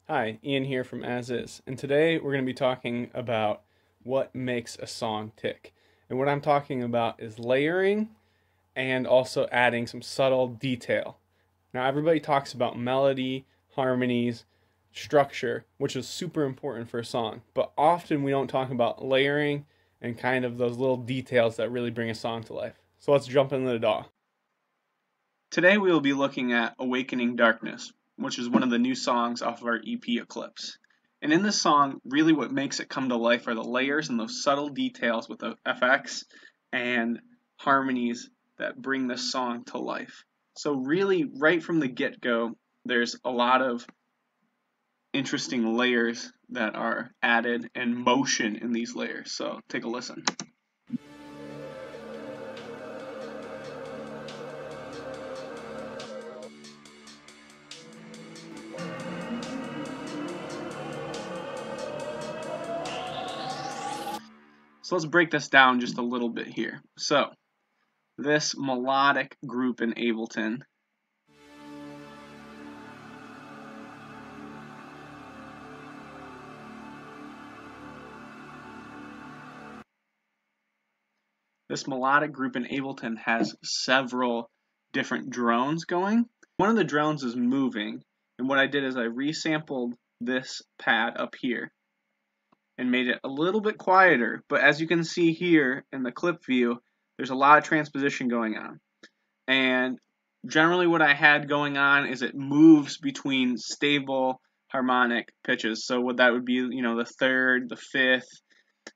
Hi, Ian here from As Is, and today we're going to be talking about what makes a song tick. And what I'm talking about is layering and also adding some subtle detail. Now, everybody talks about melody, harmonies, structure, which is super important for a song, but often we don't talk about layering and kind of those little details that really bring a song to life. So let's jump into the DAW. Today we will be looking at Awakening Darkness, which is one of the new songs off of our EP Eclipse. And in this song, really what makes it come to life are the layers and those subtle details with the FX and harmonies that bring this song to life. So really, right from the get-go, there's a lot of interesting layers that are added and motion in these layers. So take a listen. So let's break this down just a little bit here. So this melodic group in Ableton has several different drones going. One of the drones is moving, and what I did is I resampled this pad up here and made it a little bit quieter, but as you can see here in the clip view, there's a lot of transposition going on. And generally what I had going on is it moves between stable harmonic pitches. So what that would be, the third, the fifth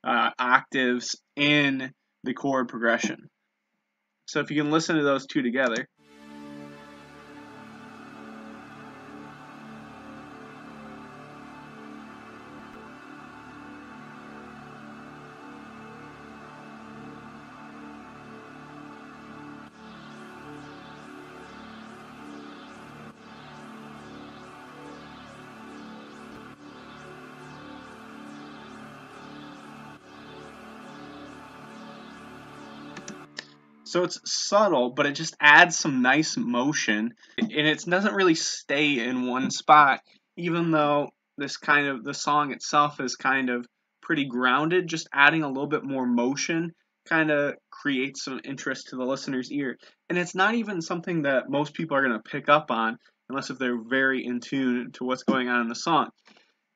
octaves in the chord progression. So if you can listen to those two together. So it's subtle, but it just adds some nice motion, and it doesn't really stay in one spot, even though the song itself is kind of pretty grounded. Just adding a little bit more motion kind of creates some interest to the listener's ear. And it's not even something that most people are going to pick up on unless if they're very in tune to what's going on in the song.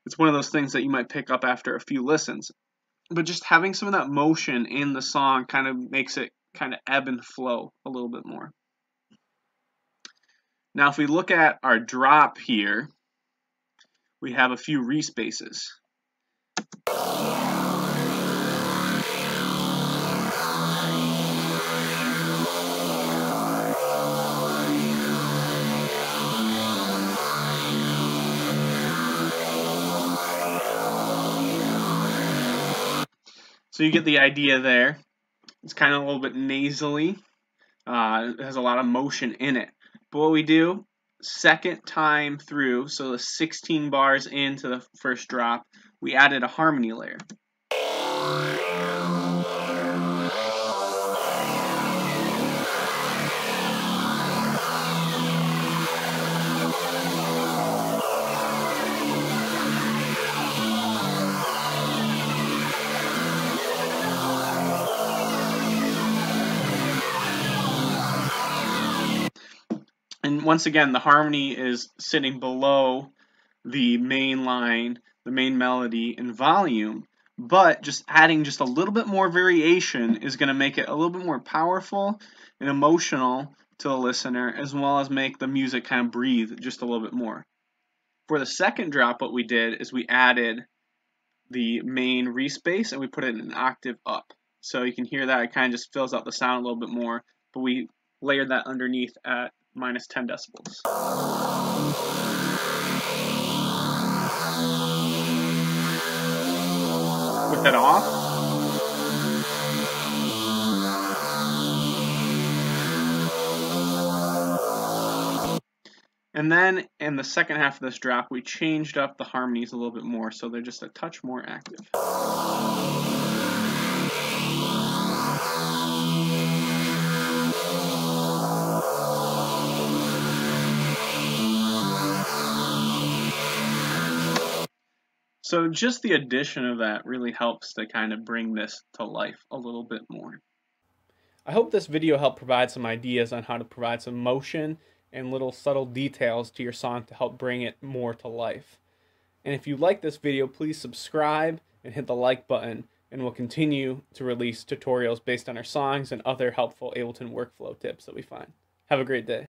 It's one of those things that you might pick up after a few listens. But just having some of that motion in the song kind of makes it kind of ebb and flow a little bit more. Now if we look at our drop here, we have a few respaces. So you get the idea there. It's kind of a little bit nasally. It has a lot of motion in it. But what we do, second time through, so the 16 bars into the first drop, we added a harmony layer. And once again, the harmony is sitting below the main line, the main melody in volume, but just adding just a little bit more variation is going to make it a little bit more powerful and emotional to the listener, as well as make the music kind of breathe just a little bit more. For the second drop, what we did is we added the main respace and we put it an octave up. So you can hear that it kind of just fills out the sound a little bit more, but we layered that underneath at minus 10 decibels. With it off. And then in the second half of this drop, we changed up the harmonies a little bit more, so they're just a touch more active. So just the addition of that really helps to kind of bring this to life a little bit more. I hope this video helped provide some ideas on how to provide some motion and little subtle details to your song to help bring it more to life. And if you like this video, please subscribe and hit the like button, and we'll continue to release tutorials based on our songs and other helpful Ableton workflow tips that we find. Have a great day.